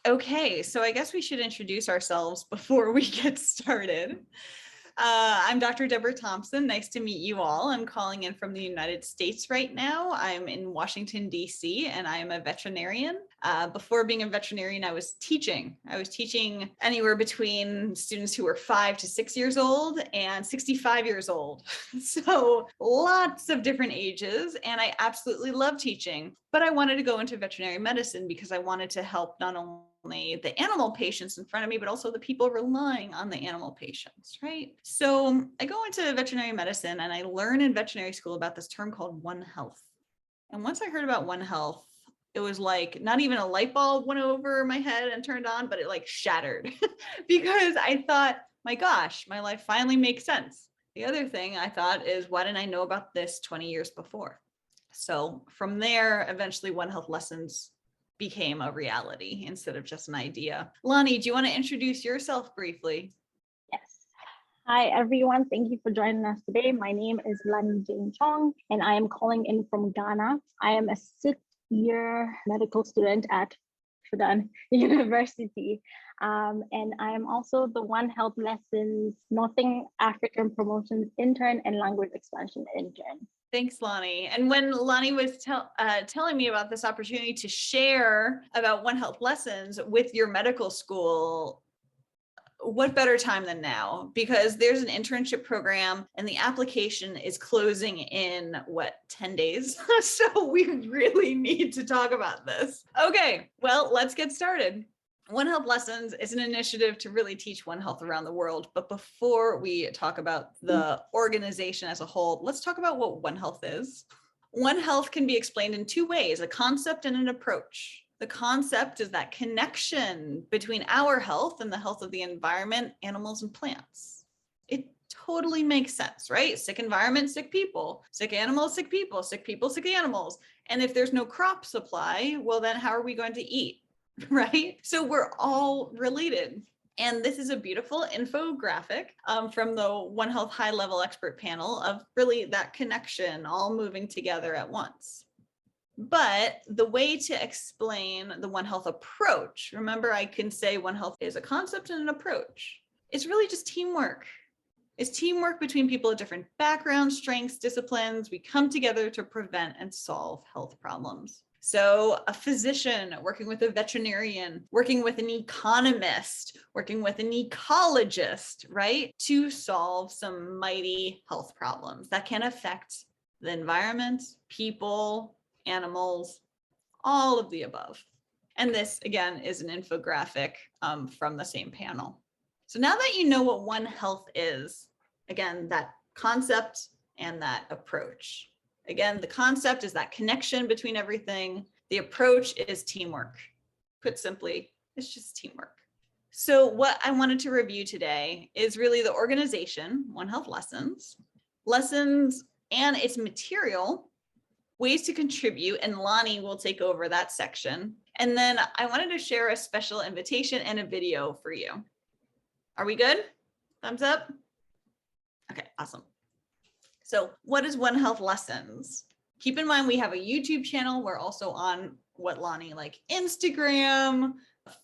Okay, so I guess we should introduce ourselves before we get started. I'm Dr. Deborah Thompson. Nice to meet you all. I'm calling in from the United States right now. I'm in Washington, D.C., and I am a veterinarian. Before being a veterinarian, I was teaching. I was teaching anywhere between students who were 5 to 6 years old and 65 years old. So lots of different ages, and I absolutely love teaching. But I wanted to go into veterinary medicine because I wanted to help not only the animal patients in front of me, but also the people relying on the animal patients, right? So I go into veterinary medicine and I learn in veterinary school about this term called One Health. And once I heard about One Health, it was like not even a light bulb went over my head and turned on, but it like shattered because I thought, my gosh, my life finally makes sense. The other thing I thought is, why didn't I know about this 20 years before? So from there, eventually One Health Lessons became a reality instead of just an idea. Lonnie, do you want to introduce yourself briefly? Yes. Hi, everyone. Thank you for joining us today. My name is Lani Jane Chong, and I am calling in from Ghana. I am a sixth-year medical student at Fudan University. And I am also the One Health Lessons Northern African Promotions Intern and Language Expansion Intern. Thanks, Lonnie. And when Lonnie was telling me about this opportunity to share about One Health Lessons with your medical school, what better time than now? Because there's an internship program and the application is closing in 10 days? So we really need to talk about this. Okay, well, let's get started. One Health Lessons is an initiative to really teach One Health around the world. But before we talk about the organization as a whole, let's talk about what One Health is. One Health can be explained in two ways, a concept and an approach. The concept is that connection between our health and the health of the environment, animals, and plants. It totally makes sense, right? Sick environment, sick people, sick animals, sick people, sick people, sick animals. And if there's no crop supply, well, then how are we going to eat? Right? So we're all related. And this is a beautiful infographic from the One Health High Level Expert Panel of really that connection all moving together at once. But the way to explain the One Health approach, remember I can say One Health is a concept and an approach. It's really just teamwork. It's teamwork between people of different backgrounds, strengths, disciplines. We come together to prevent and solve health problems. So a physician working with a veterinarian, working with an economist, working with an ecologist, right? To solve some mighty health problems that can affect the environment, people, animals, all of the above. And this, again, is an infographic from the same panel. So now that you know what One Health is, again, that concept and that approach. Again, the concept is that connection between everything. The approach is teamwork. Put simply, it's just teamwork. So what I wanted to review today is really the organization, One Health Lessons and its material, ways to contribute, and Lonnie will take over that section. And then I wanted to share a special invitation and a video for you. Are we good? Thumbs up? Okay, awesome. So what is One Health Lessons? Keep in mind, we have a YouTube channel. We're also on what Lonnie like Instagram,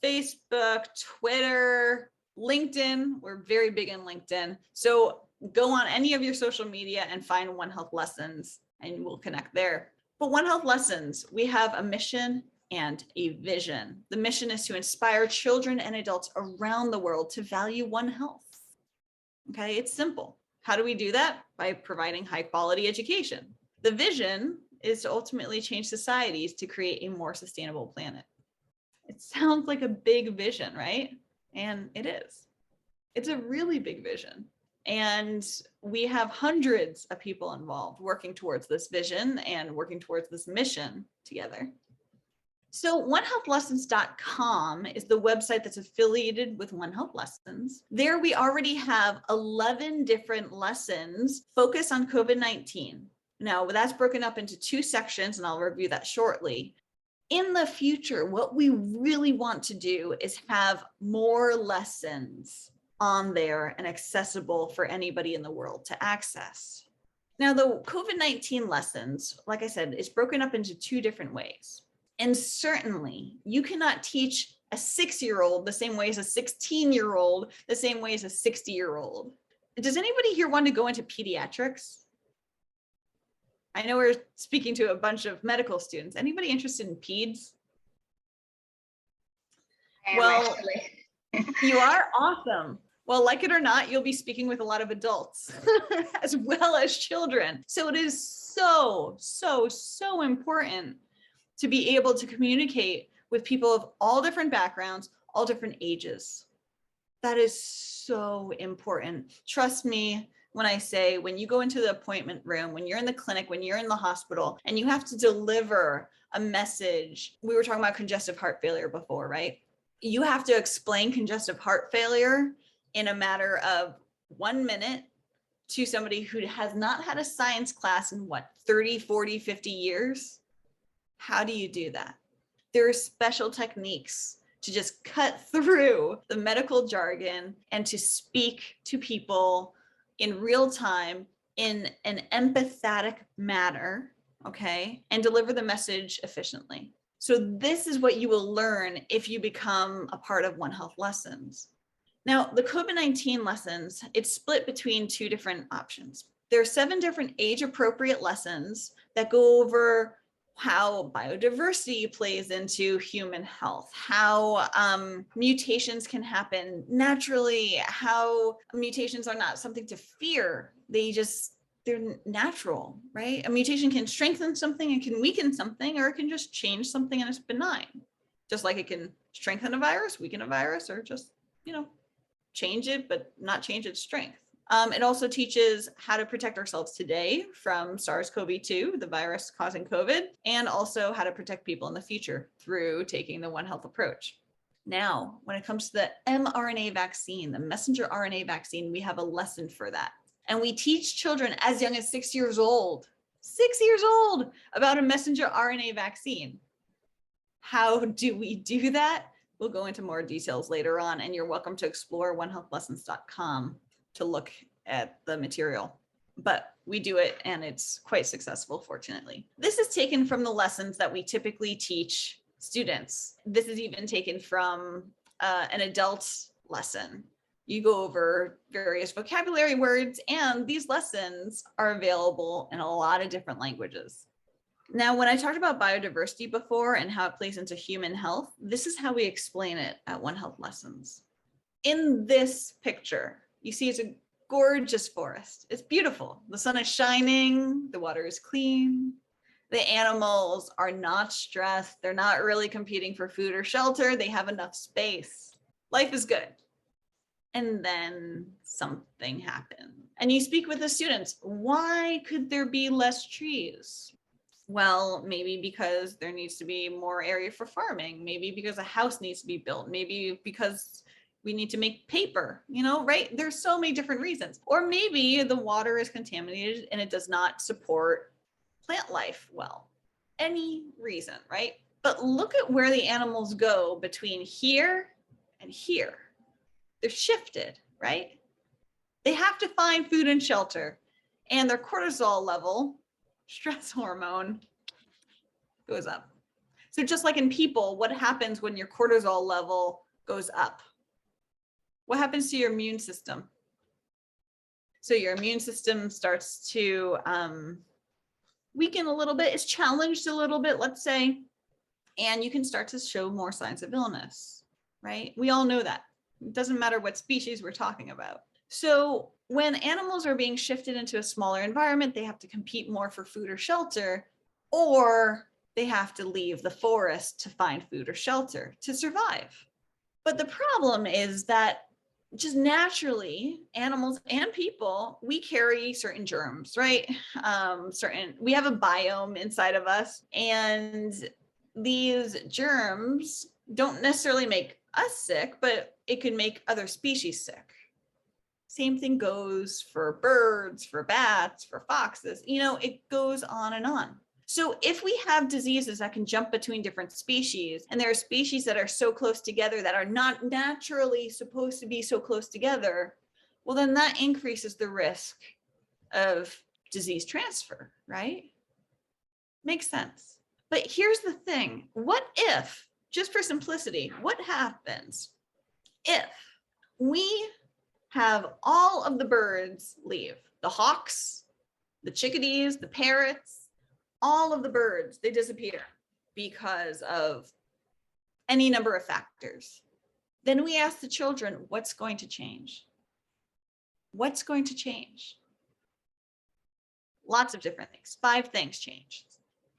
Facebook, Twitter, LinkedIn. We're very big in LinkedIn. So go on any of your social media and find One Health Lessons and we'll connect there. But One Health Lessons, we have a mission and a vision. The mission is to inspire children and adults around the world to value One Health. Okay, it's simple. How do we do that? By providing high quality education. The vision is to ultimately change societies to create a more sustainable planet. It sounds like a big vision, right? And it is. It's a really big vision. And we have hundreds of people involved working towards this vision and working towards this mission together. So onehealthlessons.com is the website that's affiliated with One Health Lessons. There we already have 11 different lessons focused on COVID-19. Now that's broken up into two sections and I'll review that shortly. In the future, what we really want to do is have more lessons on there and accessible for anybody in the world to access. Now the COVID-19 lessons, like I said, is broken up into two different ways. And certainly you cannot teach a 6-year-old the same way as a 16-year-old, the same way as a 60-year-old. Does anybody here want to go into pediatrics? I know we're speaking to a bunch of medical students. Anybody interested in peds? Well, you are awesome. Well, like it or not, you'll be speaking with a lot of adults as well as children. So it is so, so, so important to be able to communicate with people of all different backgrounds, all different ages. That is so important. Trust me when I say, when you go into the appointment room, when you're in the clinic, when you're in the hospital, and you have to deliver a message. We were talking about congestive heart failure before, right? You have to explain congestive heart failure in a matter of 1 minute to somebody who has not had a science class in 30, 40, 50 years. How do you do that? There are special techniques to just cut through the medical jargon and to speak to people in real time in an empathetic manner, okay, and deliver the message efficiently. So this is what you will learn if you become a part of One Health Lessons. Now, the COVID-19 lessons, it's split between 2 different options. There are 7 different age-appropriate lessons that go over how biodiversity plays into human health, how mutations can happen naturally, how mutations are not something to fear. They're natural, right? A mutation can strengthen something, it can weaken something, or it can just change something and it's benign. Just like it can strengthen a virus, weaken a virus, or just, change it, but not change its strength. It also teaches how to protect ourselves today from SARS-CoV-2, the virus causing COVID, and also how to protect people in the future through taking the One Health approach. Now, when it comes to the mRNA vaccine, the messenger RNA vaccine, we have a lesson for that. And we teach children as young as 6 years old, about a messenger RNA vaccine. How do we do that? We'll go into more details later on, and you're welcome to explore onehealthlessons.com to look at the material. But we do it, and it's quite successful, fortunately. This is taken from the lessons that we typically teach students. This is even taken from an adult lesson. You go over various vocabulary words, and these lessons are available in a lot of different languages. Now, when I talked about biodiversity before and how it plays into human health, this is how we explain it at One Health Lessons. In this picture, you see it's a gorgeous forest. It's beautiful. The sun is shining, the water is clean. The animals are not stressed. They're not really competing for food or shelter. They have enough space. Life is good. And then something happened. And you speak with the students. Why could there be less trees? Well, maybe because there needs to be more area for farming. Maybe because a house needs to be built. Maybe because we need to make paper, right? There's so many different reasons. Or maybe the water is contaminated and it does not support plant life well. Any reason, right? But look at where the animals go between here and here. They're shifted, right? They have to find food and shelter, and their cortisol level, stress hormone, goes up. So just like in people, what happens when your cortisol level goes up? What happens to your immune system? So your immune system starts to weaken a little bit, it's challenged a little bit, let's say, and you can start to show more signs of illness, right? We all know that. It doesn't matter what species we're talking about. So when animals are being shifted into a smaller environment, they have to compete more for food or shelter, or they have to leave the forest to find food or shelter to survive. But the problem is that just naturally, animals and people, we carry certain germs, right? We have a biome inside of us, and these germs don't necessarily make us sick, but it can make other species sick. Same thing goes for birds, for bats, for foxes, it goes on and on. So if we have diseases that can jump between different species, and there are species that are so close together that are not naturally supposed to be so close together, well, then that increases the risk of disease transfer, right? Makes sense. But here's the thing. What if, just for simplicity, what happens if we have all of the birds leave? The hawks, the chickadees, the parrots, all of the birds, they disappear because of any number of factors. Then we ask the children, what's going to change? What's going to change? Lots of different things. 5 things change.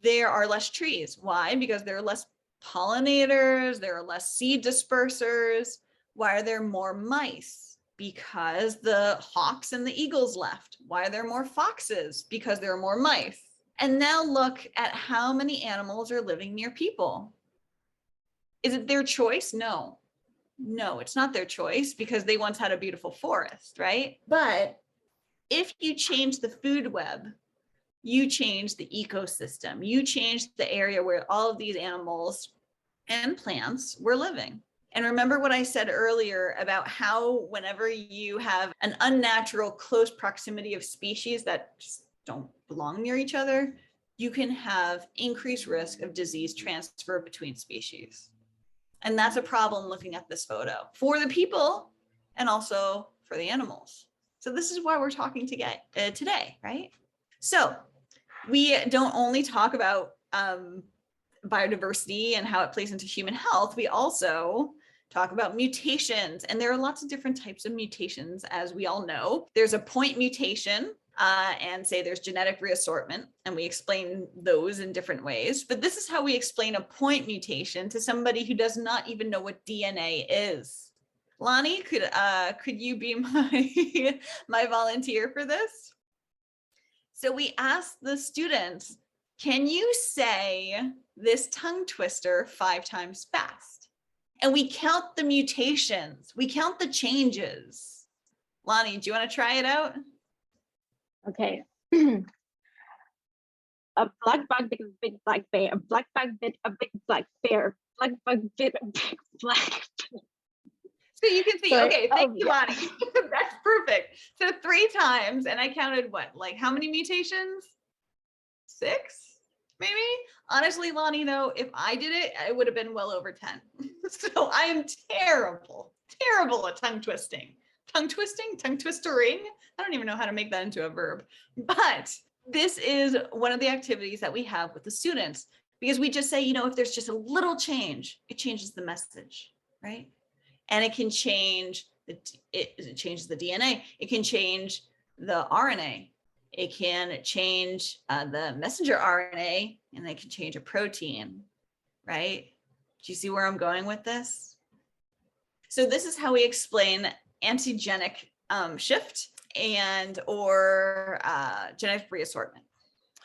There are less trees. Why? Because there are less pollinators, there are less seed dispersers. Why are there more mice? Because the hawks and the eagles left. Why are there more foxes? Because there are more mice. And now look at how many animals are living near people. Is it their choice? No. No, it's not their choice because they once had a beautiful forest, right? But if you change the food web, you change the ecosystem, you change the area where all of these animals and plants were living. And remember what I said earlier about how whenever you have an unnatural close proximity of species that just don't belong near each other, you can have increased risk of disease transfer between species. And that's a problem looking at this photo for the people and also for the animals. So this is why we're talking today, right? So we don't only talk about biodiversity and how it plays into human health, we also talk about mutations. And there are lots of different types of mutations, as we all know. There's a point mutation, and say there's genetic reassortment, and we explain those in different ways. But this is how we explain a point mutation to somebody who does not even know what DNA is. Lonnie, could you be my volunteer for this? So we asked the students, can you say this tongue twister 5 times fast? And we count the mutations, we count the changes. Lonnie, do you want to try it out? Okay. A black bug bit a big black bear. A black bug bit a big black bear. Black bug bit a big black. So you can see, Sorry. okay, thank you, Yeah. Lonnie. That's perfect. So 3 times, and I counted what, like how many mutations? 6, maybe? Honestly, Lonnie, though, if I did it, it would have been well over 10. So I am terrible at tongue twisting. Tongue twisting, tongue twistering. I don't even know how to make that into a verb. But this is one of the activities that we have with the students, because we just say, you know, if there's just a little change, it changes the message, right? And it can change, it changes the DNA. It can change the RNA. It can change the messenger RNA, and it can change a protein, right? Do you see where I'm going with this? So this is how we explain antigenic shift and or genetic reassortment.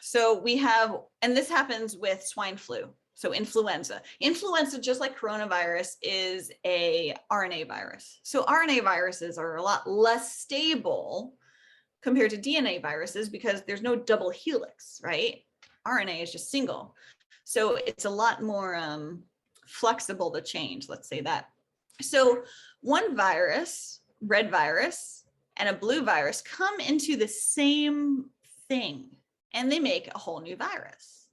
So we have, and this happens with swine flu. So influenza. Influenza, just like coronavirus, is a RNA virus. So RNA viruses are a lot less stable compared to DNA viruses because there's no double helix, right? RNA is just single. So it's a lot more flexible to change, let's say that. So one virus, red virus, and a blue virus come into the same thing, and they make a whole new virus,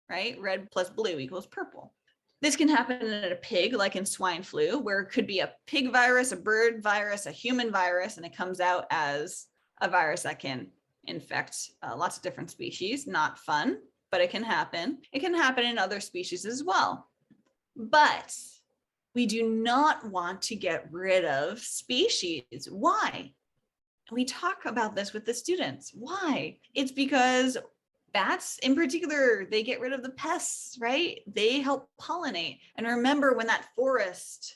right? Red plus blue equals purple. This can happen in a pig, like in swine flu, where it could be a pig virus, a bird virus, a human virus, and it comes out as a virus that can infect lots of different species. Not fun, but it can happen. It can happen in other species as well. But we do not want to get rid of species. Why? We talk about this with the students. Why? It's because bats in particular, they get rid of the pests, right? They help pollinate. And remember when that forest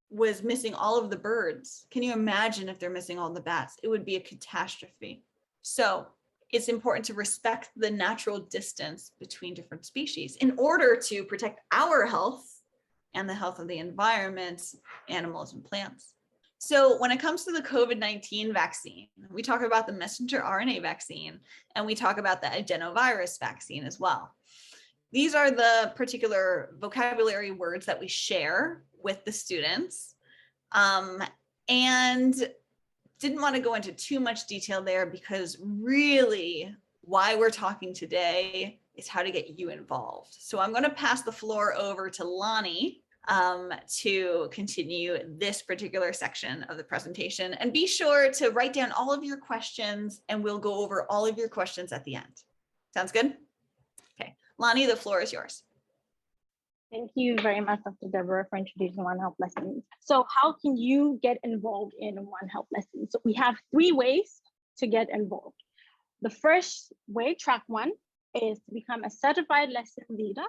was missing all of the birds, can you imagine if they're missing all the bats? It would be a catastrophe. So it's important to respect the natural distance between different species in order to protect our health and the health of the environment, animals and plants. So when it comes to the COVID-19 vaccine, we talk about the messenger RNA vaccine, and we talk about the adenovirus vaccine as well. These are the particular vocabulary words that we share with the students, and didn't want to go into too much detail there because really why we're talking today is how to get you involved. So I'm going to pass the floor over to Lonnie, to continue this particular section of the presentation. And be sure to write down all of your questions, and we'll go over all of your questions at the end. Sounds good? Okay, Lonnie, the floor is yours. Thank you very much, Dr. Deborah, for introducing One Health Lessons. So how can you get involved in One Health Lessons? So we have 3 ways to get involved. The first way, track 1, is to become a certified lesson leader,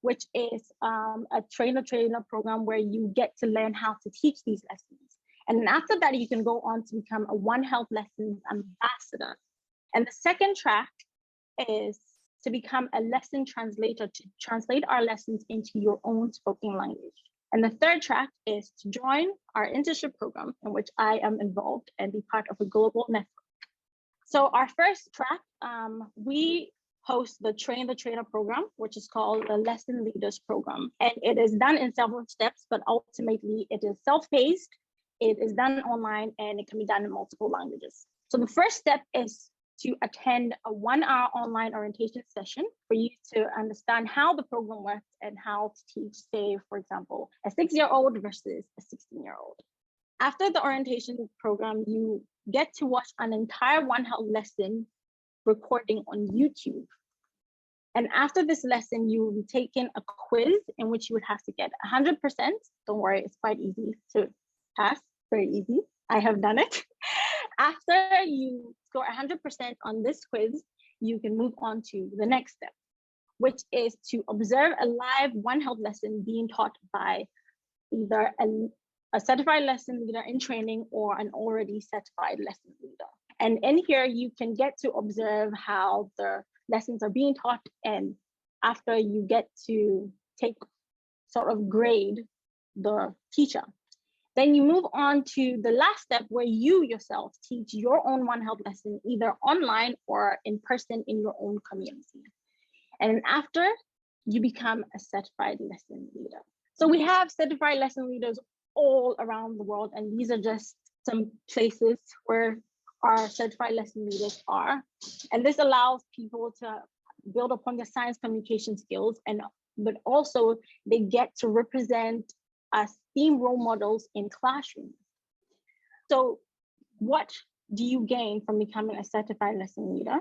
which is a trainer program where you get to learn how to teach these lessons. And then after that, you can go on to become a One Health Lessons ambassador. And the second track is to become a lesson translator, to translate our lessons into your own spoken language. And the third track is to join our internship program, in which I am involved, and be part of a global network. So our first track, we host the Train the Trainer program, which is called the Lesson Leaders Program. And it is done in several steps, but ultimately it is self-paced, it is done online, and it can be done in multiple languages. So the first step is to attend a 1-hour online orientation session for you to understand how the program works and how to teach, say, for example, a 6-year-old versus a 16-year-old. After the orientation program, you get to watch an entire One Health lesson recording on YouTube. And after this lesson, you will be taking a quiz in which you would have to get 100%. Don't worry, it's quite easy to pass, very easy. I have done it. After you score 100% on this quiz, you can move on to the next step, which is to observe a live One Health lesson being taught by either a certified lesson leader in training or an already certified lesson leader. And in here, you can get to observe how the lessons are being taught. And after, you get to take sort of grade the teacher. Then you move on to the last step, where you yourself teach your own One Health lesson, either online or in person in your own community. And after, you become a certified lesson leader. So we have certified lesson leaders all around the world, and these are just some places where our certified lesson leaders are. And this allows people to build upon their science communication skills, but also they get to represent as STEAM role models in classrooms. So what do you gain from becoming a certified lesson leader?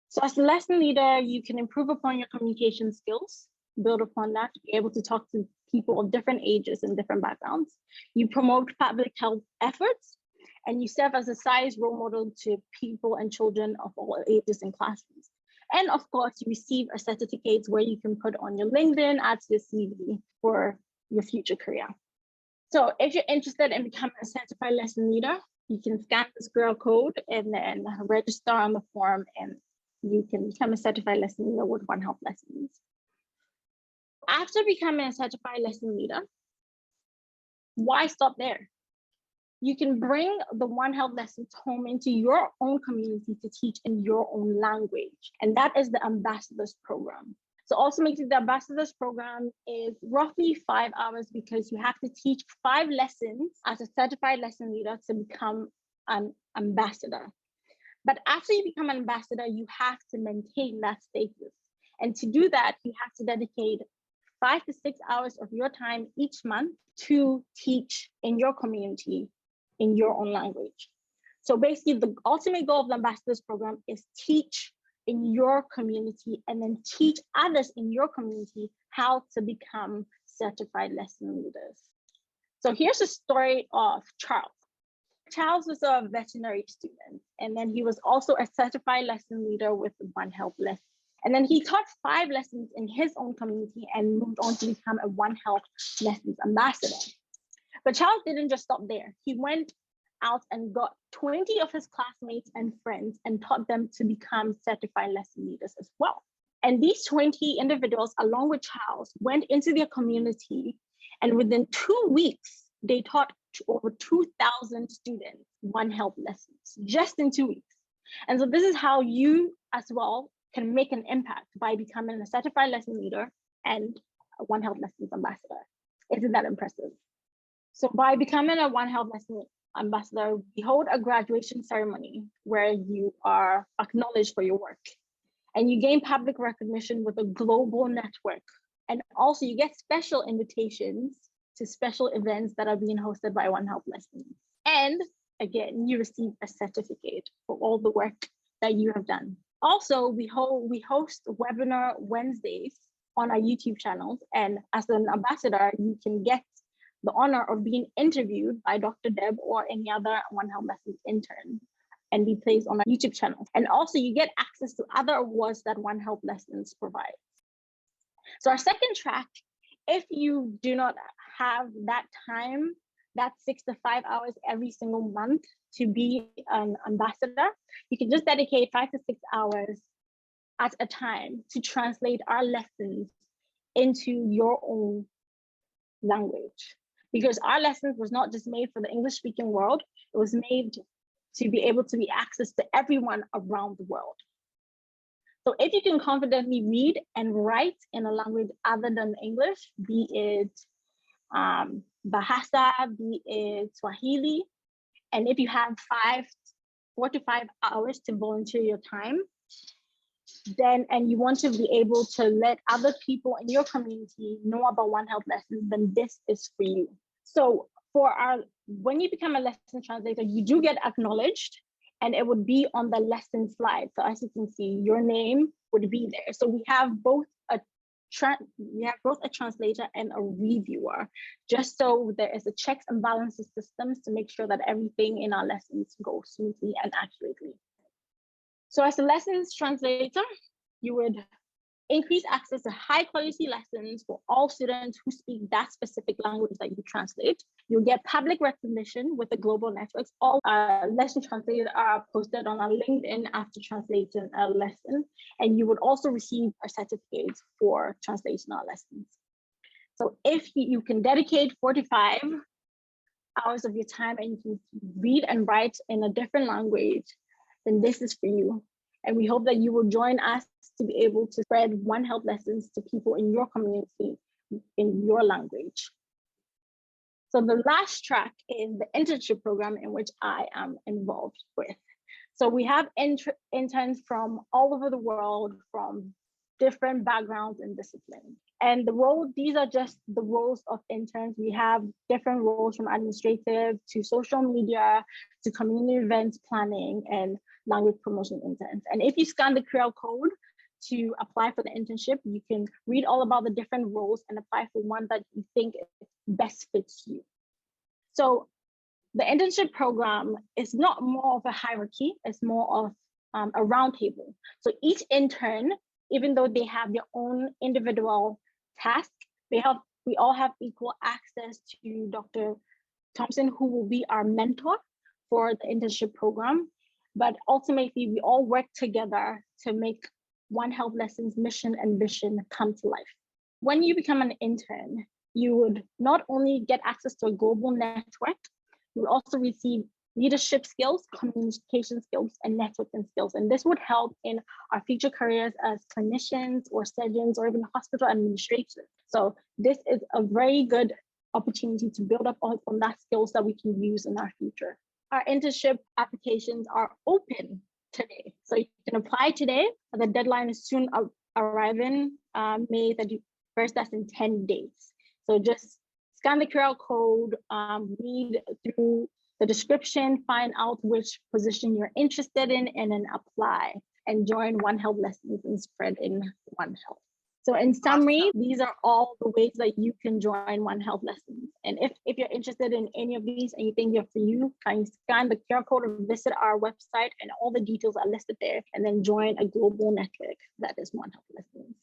So as a lesson leader, you can improve upon your communication skills, build upon that, be able to talk to people of different ages and different backgrounds. You promote public health efforts, and you serve as a science role model to people and children of all ages in classrooms. And of course, you receive a certificate where you can put on your LinkedIn, add to your CV for your future career. So if you're interested in becoming a certified lesson leader, you can scan this QR code and then register on the form, and you can become a certified lesson leader with One Health Lessons. After becoming a certified lesson leader, why stop there? You can bring the One Health lessons home into your own community to teach in your own language. And that is the Ambassadors Program. So ultimately, the Ambassadors Program is roughly 5 hours, because you have to teach 5 lessons as a certified lesson leader to become an ambassador. But after you become an ambassador, you have to maintain that status. And to do that, you have to dedicate 5 to 6 hours of your time each month to teach in your community in your own language. So basically, the ultimate goal of the Ambassadors Program is teach in your community, and then teach others in your community how to become certified lesson leaders. So here's a story of Charles. Charles was a veterinary student, and then he was also a certified lesson leader with One Health lesson. And then he taught 5 lessons in his own community and moved on to become a One Health lessons ambassador. But Charles didn't just stop there. He went out and got 20 of his classmates and friends and taught them to become certified lesson leaders as well. And these 20 individuals, along with Charles, went into their community, and within 2 weeks, they taught over 2,000 students One Health lessons, just in 2 weeks. And so this is how you as well can make an impact, by becoming a certified lesson leader and a One Health lessons ambassador. Isn't that impressive? So by becoming a One Health lesson ambassador, we hold a graduation ceremony where you are acknowledged for your work, and you gain public recognition with a global network And also you get special invitations to special events that are being hosted by One Health Lessons. And again, you receive a certificate for all the work that you have done. Also, we host webinar Wednesdays on our YouTube channels. And as an ambassador, you can get the honor of being interviewed by Dr. Deb or any other One Health Lessons intern and be placed on our YouTube channel. And also you get access to other awards that One Health Lessons provides. So our second track, if you do not have that time, that 6 to 5 hours every single month to be an ambassador, you can just dedicate 5 to 6 hours at a time to translate our lessons into your own language. Because our lessons was not just made for the English speaking world, it was made to be able to be accessed to everyone around the world. So if you can confidently read and write in a language other than English, be it Bahasa, be it Swahili, and if you have 4 to 5 hours to volunteer your time, then and you want to be able to let other people in your community know about One Health Lessons, then this is for you. So when you become a lesson translator, you do get acknowledged, and it would be on the lesson slide. So as you can see, your name would be there. So we have both a translator and a reviewer, just so there is a checks and balances systems to make sure that everything in our lessons goes smoothly and accurately. So as a lessons translator, you would increase access to high quality lessons for all students who speak that specific language that you translate. You'll get public recognition with the global networks. All lesson translators are posted on our LinkedIn after translating a lesson, and you would also receive a certificate for translating our lessons. So if you can dedicate 45 hours of your time and you can read and write in a different language, then this is for you. And we hope that you will join us to be able to spread One Health Lessons to people in your community in your language. So the last track is the internship program in which I am involved with. So we have interns from all over the world, from different backgrounds and disciplines. And these are just the roles of interns. We have different roles from administrative to social media to community events planning and language promotion interns. And if you scan the QR code to apply for the internship, you can read all about the different roles and apply for one that you think best fits you. So the internship program is not more of a hierarchy, it's more of a round table. So each intern, even though they have their own individual task, we all have equal access to Dr. Thompson, who will be our mentor for the internship program. But ultimately, we all work together to make One Health Lessons mission and vision come to life. When you become an intern, you would not only get access to a global network, you would also receive leadership skills, communication skills, and networking skills. And this would help in our future careers as clinicians or surgeons or even hospital administration. So this is a very good opportunity to build up on that skills that we can use in our future. Our internship applications are open today. So you can apply today. The deadline is soon arriving, May 31st, that's in 10 days. So just scan the QR code, read through the description, find out which position you're interested in, and then apply and join One Health Lessons and spread in One Health. So in summary, these are all the ways that you can join One Health Lessons. And if you're interested in any of these and you think they're for you, can you scan the QR code or visit our website, and all the details are listed there, and then join a global network that is One Health Lessons.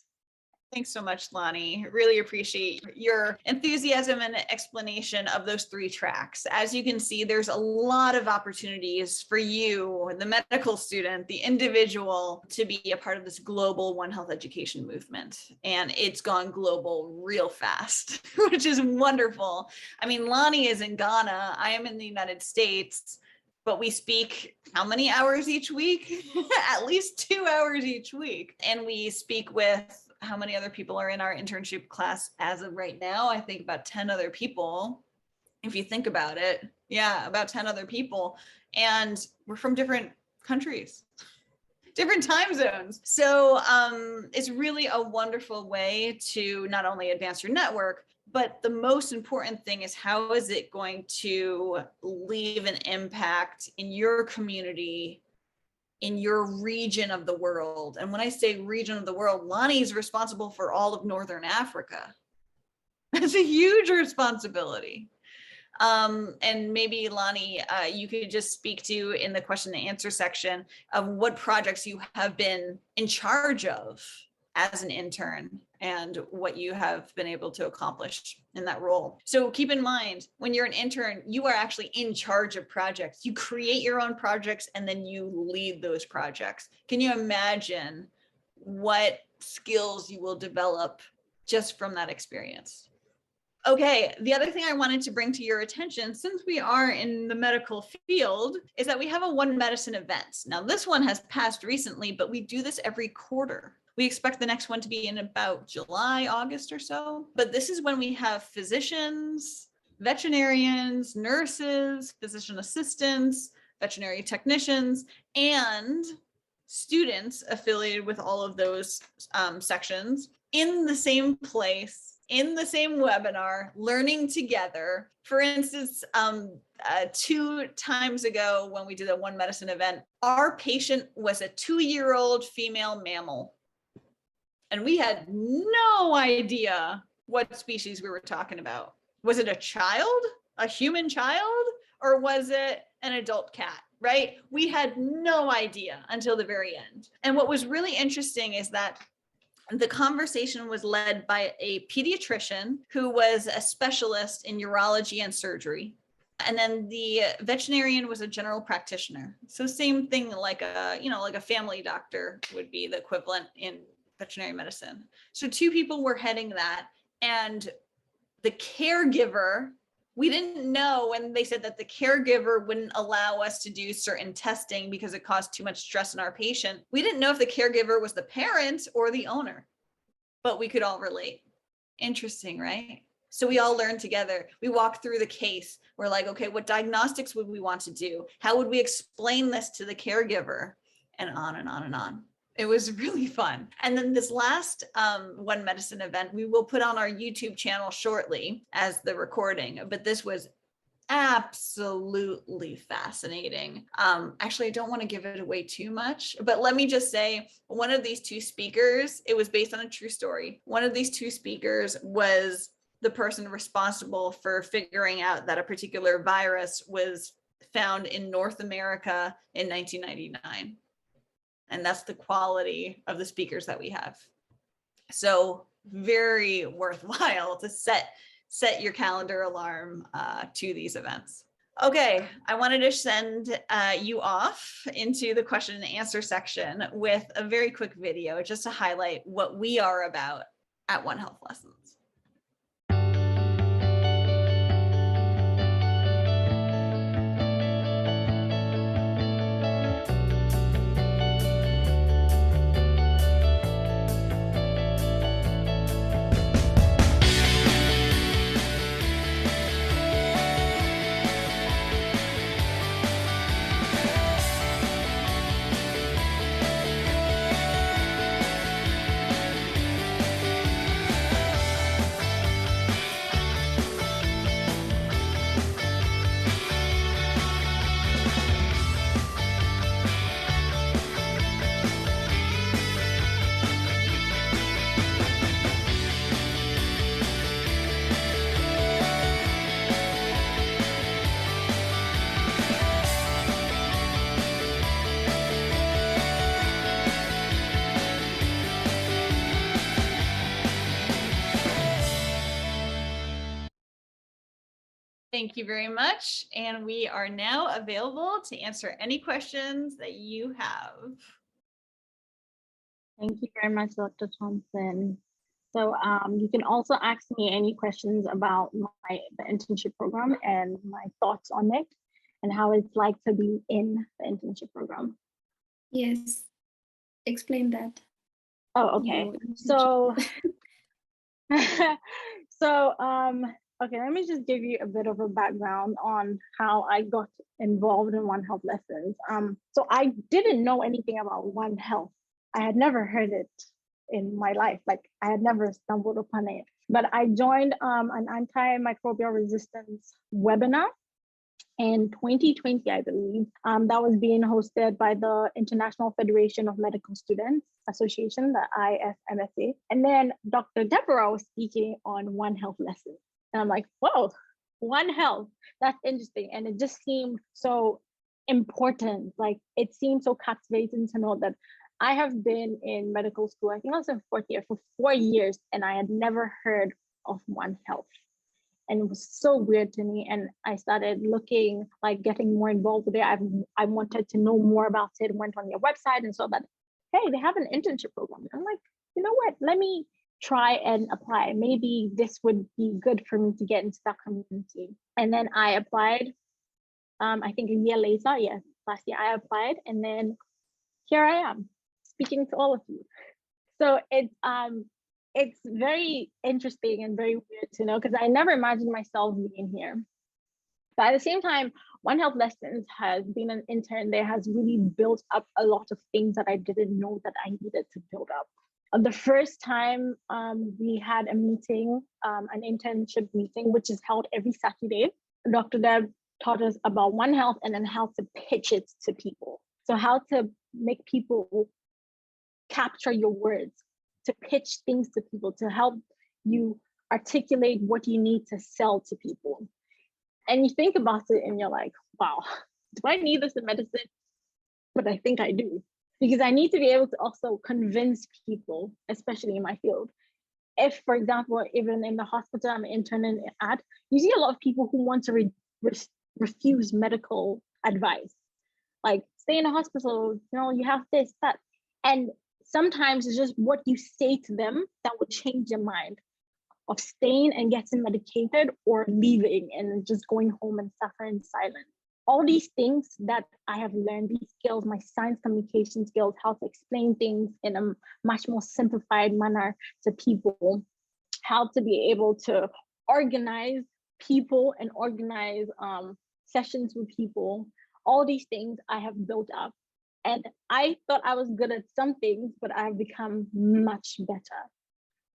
Thanks so much, Lonnie. Really appreciate your enthusiasm and explanation of those 3 tracks. As you can see, there's a lot of opportunities for you, the medical student, the individual, to be a part of this global One Health education movement. And it's gone global real fast, which is wonderful. I mean, Lonnie is in Ghana. I am in the United States. But we speak how many hours each week? At least 2 hours each week. And we speak with how many other people are in our internship class as of right now? I think about 10 other people, if you think about it. Yeah, about 10 other people. And we're from different countries. different time zones. So it's really a wonderful way to not only advance your network, but the most important thing is how is it going to leave an impact in your community, in your region of the world. And when I say region of the world, Lonnie is responsible for all of Northern Africa. That's a huge responsibility. And maybe Lonnie, you could just speak to in the question and answer section of what projects you have been in charge of as an intern and what you have been able to accomplish in that role. So keep in mind, when you're an intern, you are actually in charge of projects. You create your own projects and then you lead those projects. Can you imagine what skills you will develop just from that experience? Okay, the other thing I wanted to bring to your attention, since we are in the medical field, is that we have a One Medicine event. Now, this one has passed recently, but we do this every quarter. We expect the next one to be in about July, August or so. But this is when we have physicians, veterinarians, nurses, physician assistants, veterinary technicians, and students affiliated with all of those sections in the same place, in the same webinar, learning together. For instance, 2 times ago when we did a One Medicine event, our patient was a 2-year-old female mammal. And we had no idea what species we were talking about. Was it a child, a human child, or was it an adult cat, right? We had no idea until the very end. And what was really interesting is that the conversation was led by a pediatrician who was a specialist in urology and surgery. And then the veterinarian was a general practitioner. So same thing like a family doctor would be the equivalent in veterinary medicine. So 2 people were heading that, and the caregiver, we didn't know when they said that the caregiver wouldn't allow us to do certain testing because it caused too much stress in our patient. We didn't know if the caregiver was the parent or the owner, but we could all relate. Interesting, right? So we all learned together. We walked through the case. We're like, okay, what diagnostics would we want to do? How would we explain this to the caregiver? And on and on and on. It was really fun. And then this last One Medicine event, we will put on our YouTube channel shortly as the recording, but this was absolutely fascinating. Actually, I don't want to give it away too much, but let me just say one of these 2 speakers, it was based on a true story. One of these 2 speakers was the person responsible for figuring out that a particular virus was found in North America in 1999. And that's the quality of the speakers that we have. So very worthwhile to set your calendar alarm to these events. Okay, I wanted to send you off into the question and answer section with a very quick video just to highlight what we are about at One Health Lessons. Thank you very much. And we are now available to answer any questions that you have. Thank you very much, Dr. Thompson. So you can also ask me any questions about the internship program and my thoughts on it and how it's like to be in the internship program. Yes, explain that. Oh, okay. No, So, so Okay, let me just give you a bit of a background on how I got involved in One Health lessons. So I didn't know anything about One Health. I had never heard it in my life. Like I had never stumbled upon it. But I joined an antimicrobial resistance webinar in 2020, I believe, that was being hosted by the International Federation of Medical Students Association, the IFMSA. And then Dr. Deborah was speaking on One Health lessons. And I'm like, whoa, One Health, that's interesting. And it just seemed so important. Like it seemed so captivating to know that I have been in medical school, I think I was in fourth year for 4 years, and I had never heard of One Health. And it was so weird to me. And I started looking, like getting more involved with it. I wanted to know more about it, went on their website and saw that, hey, they have an internship program. I'm like, you know what, let me try and apply. Maybe this would be good for me to get into that community. And then I applied, I think a year later, yes, last year I applied. And then here I am speaking to all of you. So it's very interesting and very weird to know because I never imagined myself being here. But at the same time, One Health Lessons has been an intern that has really built up a lot of things that I didn't know that I needed to build up. The first time we had a meeting, an internship meeting, which is held every Saturday, Dr. Deb taught us about One Health and then how to pitch it to people. So how to make people capture your words, to pitch things to people, to help you articulate what you need to sell to people. And you think about it and you're like, wow, do I need this in medicine? But I think I do, because I need to be able to also convince people, especially in my field. If, for example, even in the hospital I'm interning at, you see a lot of people who want to refuse medical advice. Like, stay in a hospital, you know, you have this, that. And sometimes it's just what you say to them that will change their mind of staying and getting medicated or leaving and just going home and suffering in silence. All these things that I have learned, these skills, my science communication skills, how to explain things in a much more simplified manner to people, how to be able to organize people and organize sessions with people, all these things I have built up. And I thought I was good at some things, but I have become much better.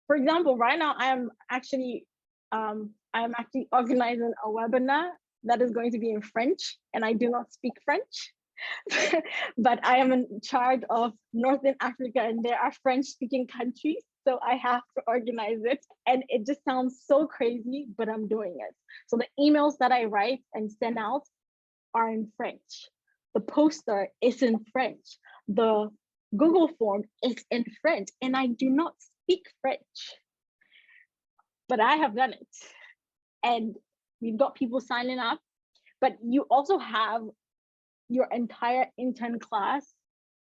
For example, right now I am actually organizing a webinar that is going to be in French, and I do not speak French, but I am in charge of Northern Africa, and there are French-speaking countries, so I have to organize it. And it just sounds so crazy, but I'm doing it. So the emails that I write and send out are in French. The poster is in French. The Google form is in French, and I do not speak French, but I have done it. And we've got people signing up, but you also have your entire intern class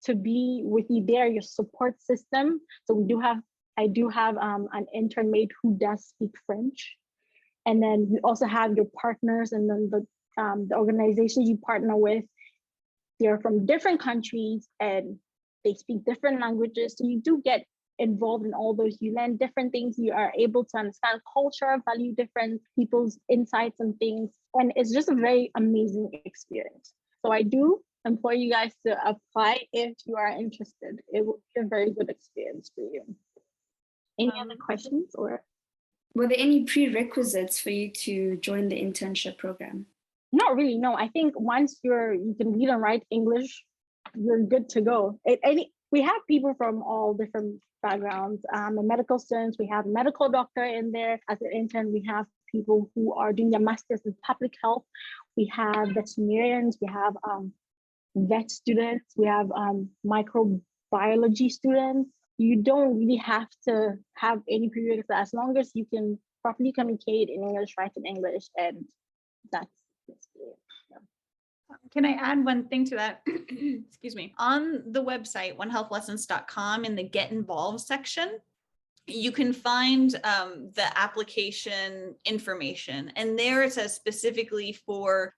to be with you there, your support system. So I do have an intern mate who does speak French. And then we also have your partners, and then the organizations you partner with, they're from different countries and they speak different languages. So you do get involved in all those. You learn different things. You are able to understand culture, value different people's insights and things. And it's just a very amazing experience. So I do implore you guys to apply if you are interested. It will be a very good experience for you. Any other questions? Or were there any prerequisites for you to join the internship program? Not really, no. I think once you can read and write English, you're good to go. We have people from all different backgrounds. Medical students, we have a medical doctor in there. As an intern, we have people who are doing their masters in public health. We have veterinarians, we have vet students, we have microbiology students. You don't really have to have any prerequisites as long as you can properly communicate in English, write in English, and that's it. Can I add one thing to that? Excuse me. On the website, onehealthlessons.com, in the Get Involved section, you can find the application information. And there it says specifically for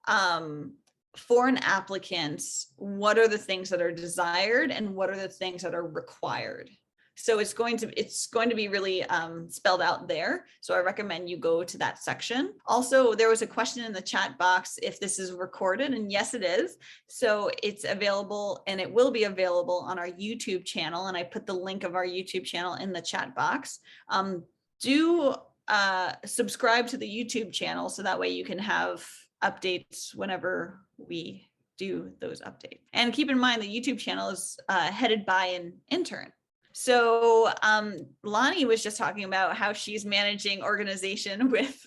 foreign applicants, what are the things that are desired and what are the things that are required. So it's going to be really spelled out there. So I recommend you go to that section. Also, there was a question in the chat box if this is recorded, and yes, it is. So it's available, and it will be available on our YouTube channel. And I put the link of our YouTube channel in the chat box. Do subscribe to the YouTube channel so that way you can have updates whenever we do those updates. And keep in mind the YouTube channel is headed by an intern. So Lonnie was just talking about how she's managing organization with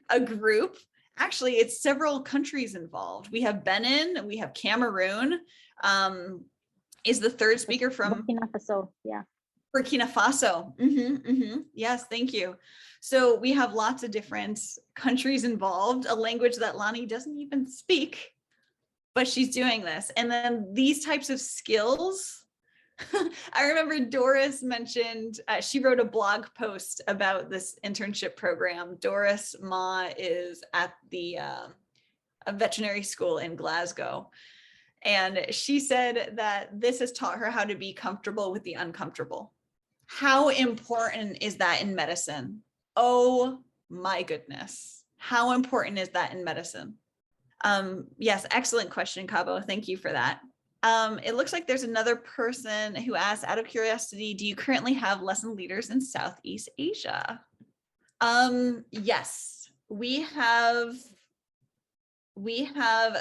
a group. Actually, it's several countries involved. We have Benin, we have Cameroon. Is the third speaker from Burkina Faso? Yeah. Burkina Faso. Yes, thank you. So we have lots of different countries involved, a language that Lonnie doesn't even speak, but she's doing this. And then these types of skills, I remember Doris mentioned, she wrote a blog post about this internship program. Doris Ma is at the a veterinary school in Glasgow. And she said that this has taught her how to be comfortable with the uncomfortable. How important is that in medicine? Oh my goodness. How important is that in medicine? Yes, excellent question, Cabo. Thank you for that. It looks like there's another person who asked, out of curiosity, do you currently have lesson leaders in Southeast Asia? Yes, we have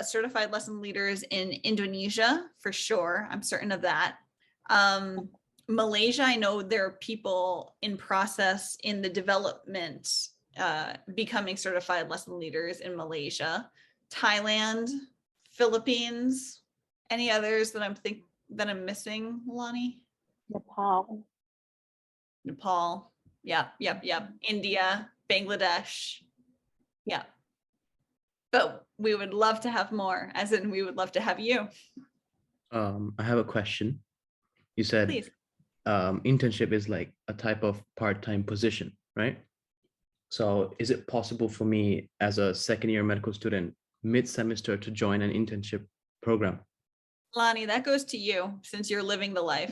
certified lesson leaders in Indonesia for sure. I'm certain of that. Malaysia, I know there are people in process in the development, becoming certified lesson leaders in Malaysia. Thailand, Philippines, any others that I'm missing, Lonnie? Nepal. Yep. India, Bangladesh. Yeah. But we would love to have more, as in we would love to have you. I have a question. You said Please. Internship is like a type of part-time position, right? So is it possible for me as a second-year medical student mid-semester to join an internship program? Lonnie, that goes to you since you're living the life.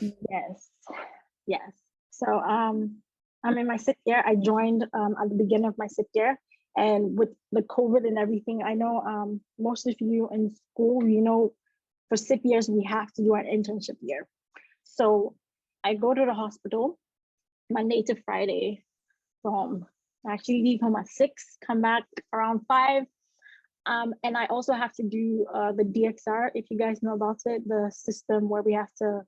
Yes. So I'm in my 6th year. I joined at the beginning of my 6th year. And with the COVID and everything, I know most of you in school, you know, for 6 years, we have to do an internship year. So I go to the hospital Monday to Friday I actually leave home at 6, come back around 5. And I also have to do the DXR, if you guys know about it, the system where we have to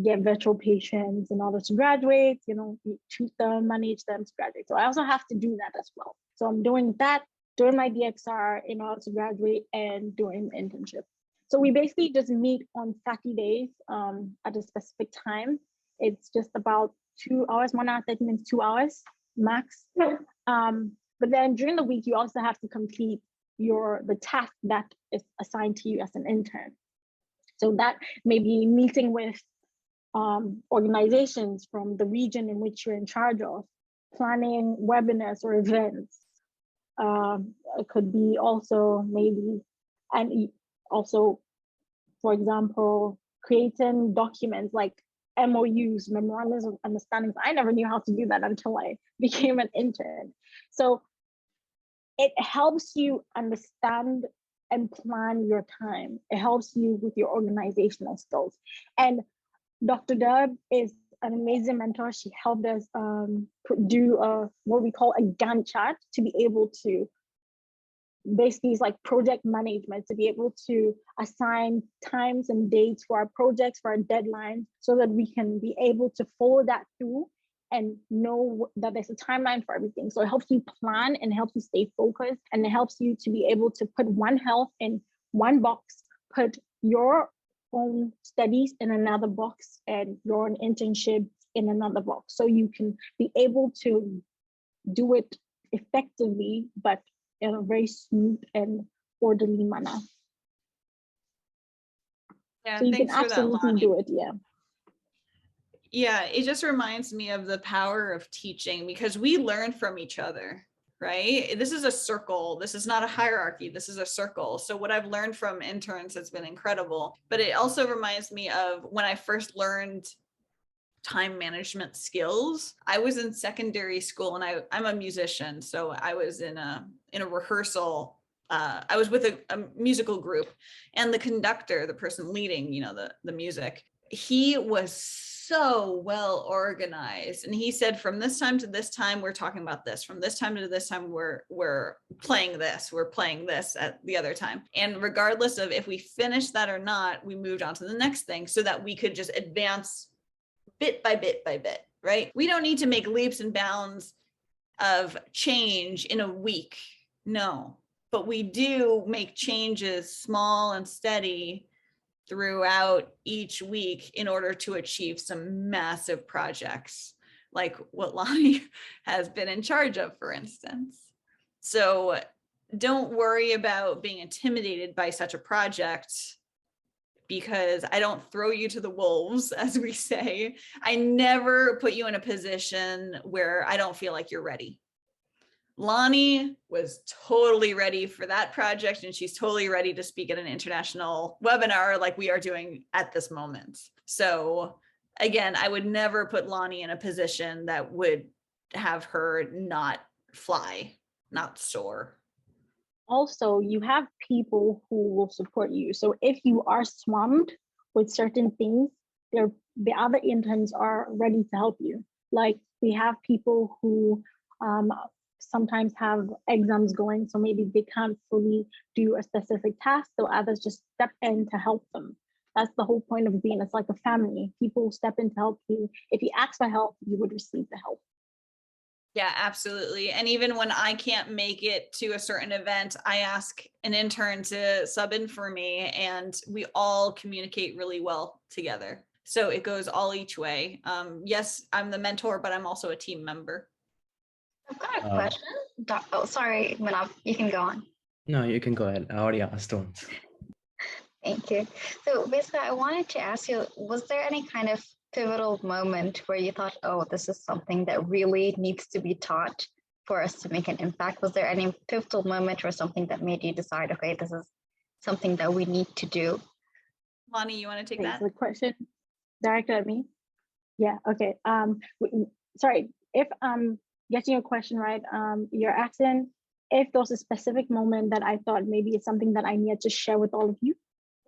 get virtual patients in order to graduate, you know, treat them, manage them to graduate. So I also have to do that as well. So I'm doing that, doing my DXR in order to graduate and doing the internship. So we basically just meet on Saturdays at a specific time. It's just about 2 hours, 1 hour, 30 minutes, 2 hours max. But then during the week, you also have to complete the task that is assigned to you as an intern. So that may be meeting with organizations from the region in which you're in charge of, planning webinars or events. It could be also maybe, and also, for example, creating documents like MOUs, memorandums of understandings. I never knew how to do that until I became an intern. So it helps you understand and plan your time. It helps you with your organizational skills. And Dr. Deb is an amazing mentor. She helped us do what we call a Gantt chart to be able to basically it's like project management, to be able to assign times and dates for our projects, for our deadlines, so that we can be able to follow that through and know that there's a timeline for everything. So it helps you plan and helps you stay focused, and it helps you to be able to put one health in one box, put your own studies in another box, and your own internship in another box. So you can be able to do it effectively, but in a very smooth and orderly manner. Yeah, so you can thanks for that, absolutely Lonnie. do it, yeah. Yeah, it just reminds me of the power of teaching, because we learn from each other, right? This is a circle. This is not a hierarchy. This is a circle. So what I've learned from interns has been incredible. But it also reminds me of when I first learned time management skills. I was in secondary school and I'm a musician. So I was in a rehearsal. I was with a musical group, and the conductor, the person leading, the music, he was so well organized. And he said, from this time to this time, we're talking about this. From this time to this time, we're playing this. We're playing this at the other time. And regardless of if we finished that or not, we moved on to the next thing so that we could just advance bit by bit by bit, right? We don't need to make leaps and bounds of change in a week. No, but we do make changes small and steady throughout each week in order to achieve some massive projects like what Lonnie has been in charge of, for instance. So don't worry about being intimidated by such a project, because I don't throw you to the wolves, as we say. I never put you in a position where I don't feel like you're ready. Lonnie was totally ready for that project, and she's totally ready to speak at an international webinar like we are doing at this moment. So again, I would never put Lonnie in a position that would have her not fly, not soar. Also, you have people who will support you. So if you are swamped with certain things, the other interns are ready to help you. Like, we have people who sometimes have exams going, so maybe they can't fully do a specific task, so others just step in to help them. That's the whole point of being, it's like a family. People step in to help you. If you ask for help, you would receive the help. Yeah, absolutely. And even when I can't make it to a certain event, I ask an intern to sub in for me, and we all communicate really well together. So it goes all each way. Yes, I'm the mentor, but I'm also a team member. I've got a question. Oh, sorry, Manav, you can go on. No, you can go ahead. I already asked once. Thank you. So basically, I wanted to ask you, was there any kind of pivotal moment where you thought, oh, this is something that really needs to be taught for us to make an impact? Was there any pivotal moment or something that made you decide, okay, this is something that we need to do? Lonnie, you want to take Okay, that? so the question directed at me? Yeah, okay. Sorry, if getting your question right, you're asking if there was a specific moment that I thought maybe it's something that I needed to share with all of you?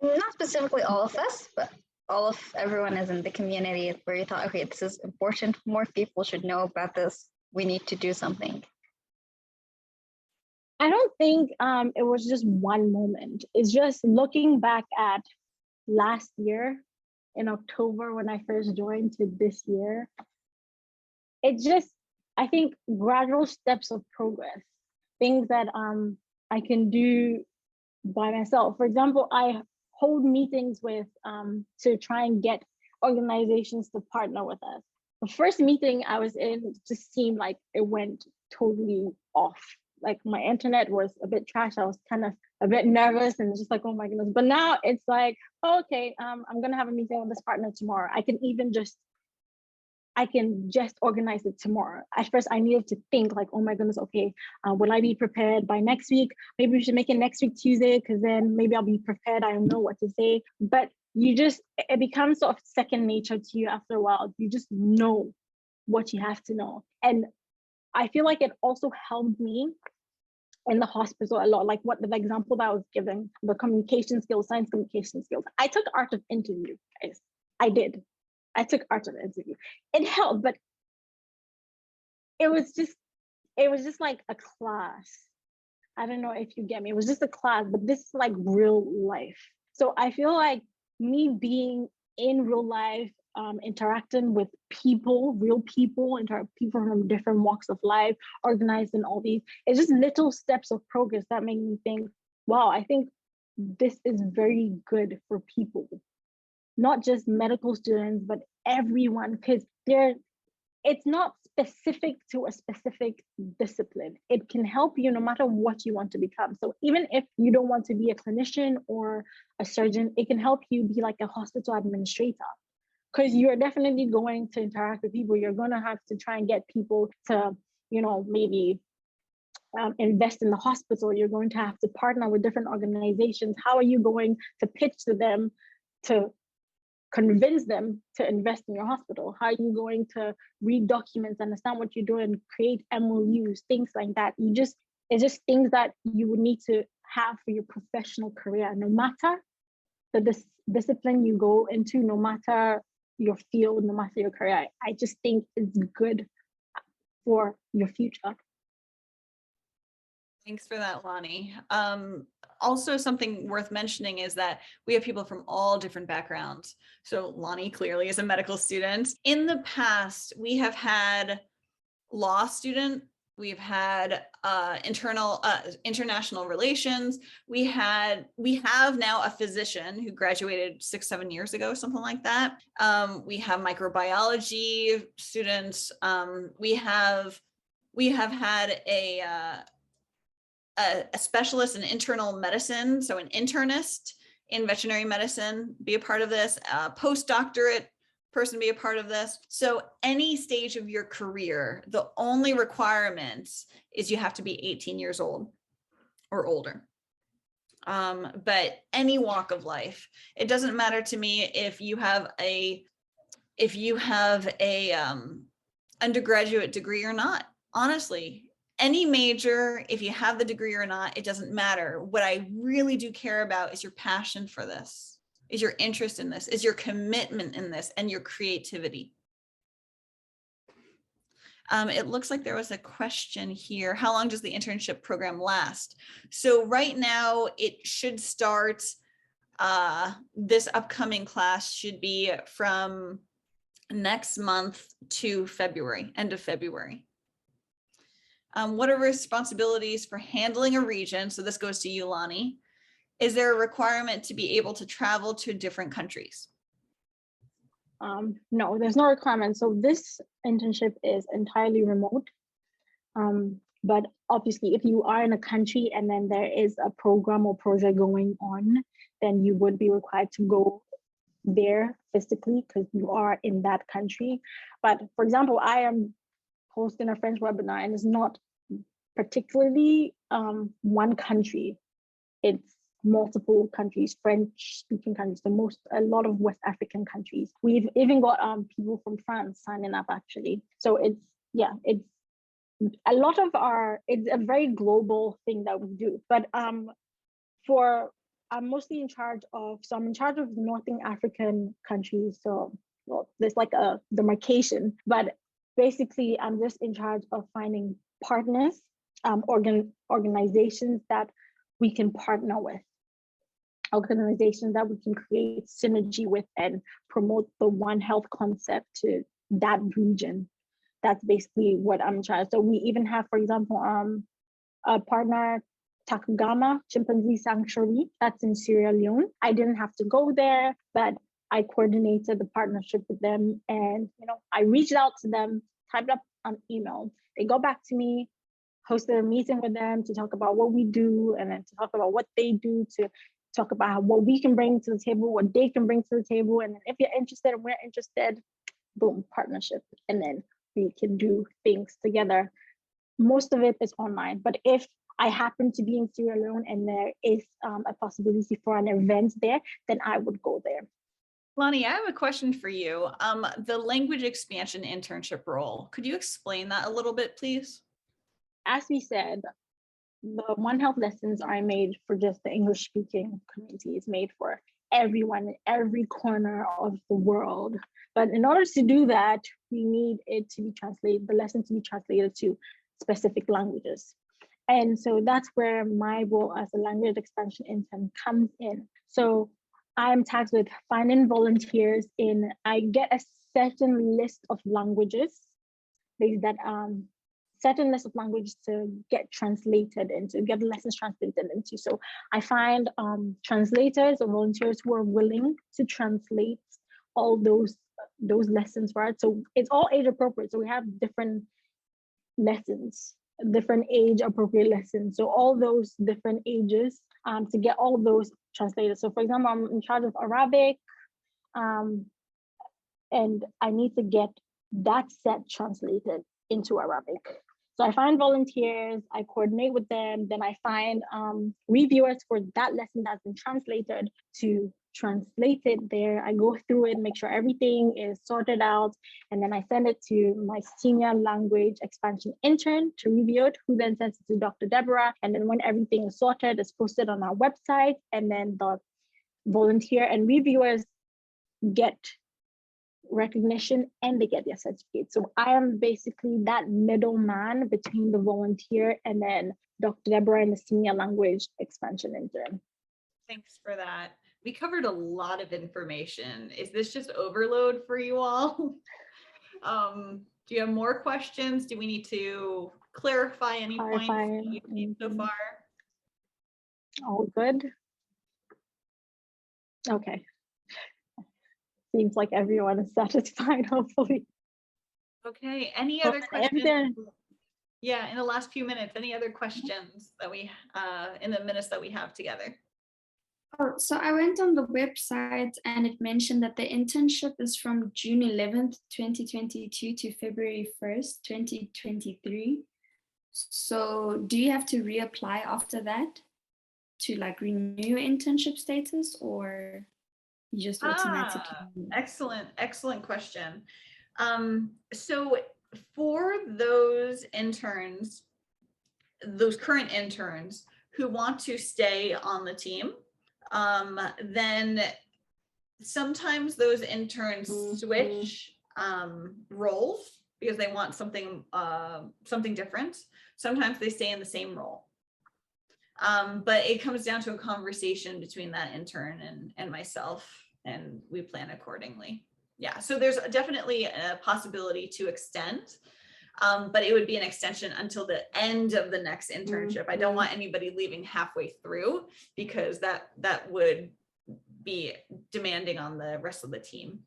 Not specifically all of us, but all of everyone is in the community where you thought, okay, this is important. More people should know about this. We need to do something. I don't think it was just one moment. It's just looking back at last year in October when I first joined to this year. It's just, I think, gradual steps of progress, things that I can do by myself. For example, I hold meetings with to try and get organizations to partner with us. The first meeting I was in just seemed like it went totally off. Like, my internet was a bit trash. I was kind of a bit nervous and just like, oh my goodness. But now it's like, oh, okay, I'm gonna have a meeting with this partner tomorrow. I can just organize it tomorrow. At first, I needed to think like, oh my goodness, okay, will I be prepared by next week? Maybe we should make it next week Tuesday, because then maybe I'll be prepared. I don't know what to say. But it becomes sort of second nature to you after a while. You just know what you have to know. And I feel like it also helped me in the hospital a lot, like what the example that I was giving, the communication skills, science communication skills. I took art of interview, guys. I did. I took art of interview. It helped, but it was just like a class. I don't know if you get me. It was just a class, but this is like real life. So I feel like me being in real life, interacting with people, real people, people from different walks of life, organized in all these, it's just little steps of progress that make me think, wow, I think this is very good for people. Not just medical students, but everyone, because it's not specific to a specific discipline. It can help you no matter what you want to become. So even if you don't want to be a clinician or a surgeon, it can help you be like a hospital administrator, because you're definitely going to interact with people. You're going to have to try and get people to, maybe invest in the hospital. You're going to have to partner with different organizations. How are you going to pitch to them to convince them to invest in your hospital? How are you going to read documents, understand what you're doing, create MOUs, things like that? It's just things that you would need to have for your professional career, no matter the discipline you go into, no matter your field, no matter your career. I just think it's good for your future. Thanks for that, Lonnie. Also, something worth mentioning is that we have people from all different backgrounds. So Lonnie clearly is a medical student. In the past, we have had law student, we've had international relations. We have now a physician who graduated 6-7 years ago, something like that. We have microbiology students. We have had a specialist in internal medicine, so an internist in veterinary medicine be a part of this, a postdoctorate person be a part of this. So any stage of your career, the only requirement is you have to be 18 years old or older. But any walk of life, it doesn't matter to me if you have a undergraduate degree or not. Honestly, any major, if you have the degree or not, it doesn't matter. What I really do care about is your passion for this, is your interest in this, is your commitment in this, and your creativity. It looks like there was a question here. How long does the internship program last? So right now it should start, this upcoming class should be from next month to February, end of February. What are responsibilities for handling a region? So this goes to you, Lonnie. Is there a requirement to be able to travel to different countries? No, there's no requirement. So this internship is entirely remote. But obviously, if you are in a country and then there is a program or project going on, then you would be required to go there physically because you are in that country. But for example, I am hosting a French webinar and it's not particularly one country. It's multiple countries, French speaking countries, a lot of West African countries. We've even got people from France signing up actually. So it's a lot of it's a very global thing that we do. But I'm mostly in charge of Northern African countries. So well, there's like a demarcation, but basically I'm just in charge of finding partners, organizations that we can partner with, organizations that we can create synergy with and promote the One Health concept to that region. That's basically what I'm in charge. So we even have, for example, a partner, Takugama Chimpanzee Sanctuary, that's in Sierra Leone. I didn't have to go there, but I coordinated the partnership with them, and I reached out to them, typed up an email. They got back to me, hosted a meeting with them to talk about what we do, and then to talk about what they do, to talk about what we can bring to the table, what they can bring to the table, and then if you're interested and we're interested, boom, partnership, and then we can do things together. Most of it is online, but if I happen to be in Sierra Leone and there is a possibility for an event there, then I would go there. Lonnie, I have a question for you. The language expansion internship role, could you explain that a little bit, please? As we said, the One Health lessons are made for just the English speaking community. It's made for everyone in every corner of the world. But in order to do that, we need it to be translated, the lesson to be translated to specific languages. And so that's where my role as a language expansion intern comes in. So I'm tasked with finding volunteers I get a certain list of languages, certain list of languages to get translated into, get the lessons translated into. So I find translators or volunteers who are willing to translate all those lessons, right? So it's all age appropriate. So we have different lessons, different age appropriate lessons. So all those different ages to get all of those translated. So for example, I'm in charge of Arabic and I need to get that set translated into Arabic. So I find volunteers, I coordinate with them, then I find reviewers for that lesson that's been translated to translate it there. I go through it, make sure everything is sorted out, and then I send it to my senior language expansion intern to review it, who then sends it to Dr. Deborah. And then when everything is sorted, it's posted on our website, and then the volunteer and reviewers get recognition and they get their certificate. So I am basically that middleman between the volunteer and then Dr. Deborah and the senior language expansion intern. Thanks for that. We covered a lot of information. Is this just overload for you all? Do you have more questions? Do we need to clarify any points that you've seen so far? All good. Okay. Seems like everyone is satisfied, hopefully. Okay, any other questions? There- Yeah, in the last few minutes, any other questions that we, in the minutes that we have together? Oh, so I went on the website and it mentioned that the internship is from June 11th, 2022 to February 1st, 2023. So do you have to reapply after that to like renew your internship status, or you just automatically? Excellent question. So for those interns, those current interns who want to stay on the team, then sometimes those interns switch roles because they want something different. Sometimes they stay in the same role. But it comes down to a conversation between that intern and myself, and we plan accordingly. Yeah, so there's definitely a possibility to extend, but it would be an extension until the end of the next internship. I don't want anybody leaving halfway through because that would be demanding on the rest of the team.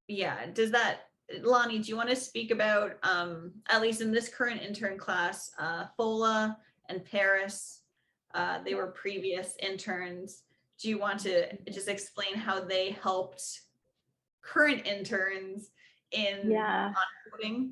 Yeah, does that, Lonnie, do you want to speak about, at least in this current intern class, Fola and Paris, they were previous interns. Do you want to just explain how they helped current interns in onboarding?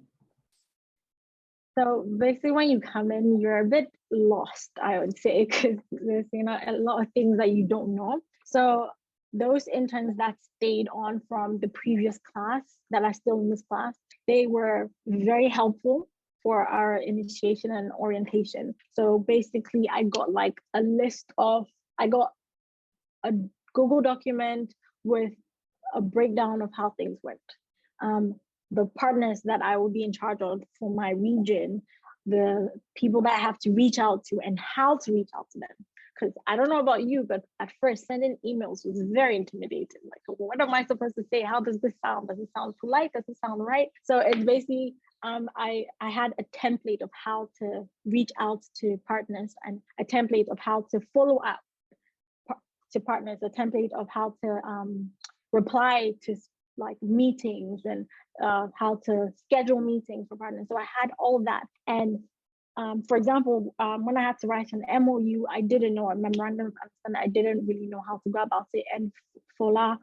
So basically when you come in, you're a bit lost, I would say, because there's a lot of things that you don't know. So those interns that stayed on from the previous class that are still in this class, they were very helpful for our initiation and orientation. So basically I got like a Google document with a breakdown of how things went. The partners that I will be in charge of for my region, the people that I have to reach out to and how to reach out to them. Because I don't know about you, but at first sending emails was very intimidating. Like, what am I supposed to say? How does this sound? Does it sound polite? Does it sound right? So it's basically, I had a template of how to reach out to partners and a template of how to follow up to partners, a template of how to reply to like meetings and how to schedule meetings for partners. So I had all of that. And for example, when I had to write an MOU, I didn't know, a memorandum of understanding, I didn't really know how to go about it. And Fola,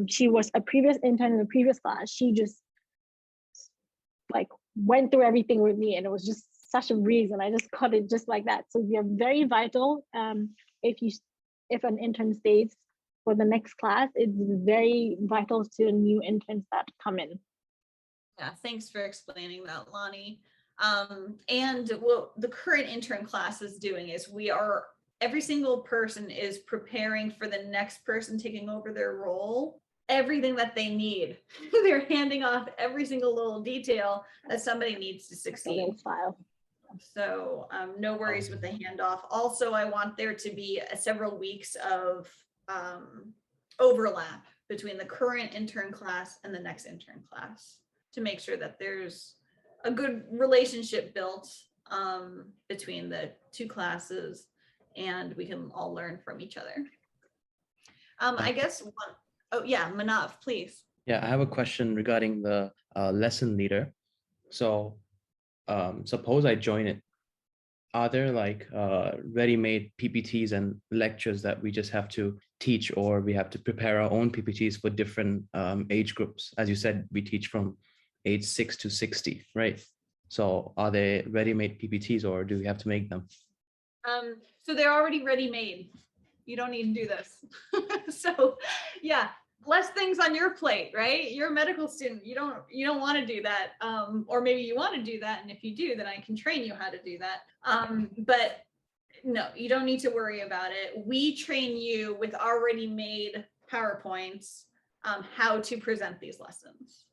she was a previous intern in the previous class. She just like went through everything with me, and it was just such a breeze, and I just got it just like that. So you're very vital. If an intern stays for the next class, it's very vital to new interns that come in. Yeah, thanks for explaining that, Lonnie. And what the current intern class is doing is every single person is preparing for the next person taking over their role, everything that they need. They're handing off every single little detail that somebody needs to succeed. So no worries with the handoff. Also, I want there to be several weeks of overlap between the current intern class and the next intern class to make sure that there's a good relationship built between the two classes and we can all learn from each other. I guess Manav, please. Yeah, I have a question regarding the lesson leader. So suppose I join it. Are there like ready-made PPTs and lectures that we just have to teach, or we have to prepare our own PPTs for different age groups? As you said, we teach from age 6 to 60, right? So are they ready-made PPTs or do we have to make them? So they're already ready-made. You don't need to do this. So yeah, less things on your plate, right? You're a medical student. You don't want to do that. Or maybe you want to do that. And if you do, then I can train you how to do that. But no, you don't need to worry about it. We train you with already made PowerPoints, how to present these lessons.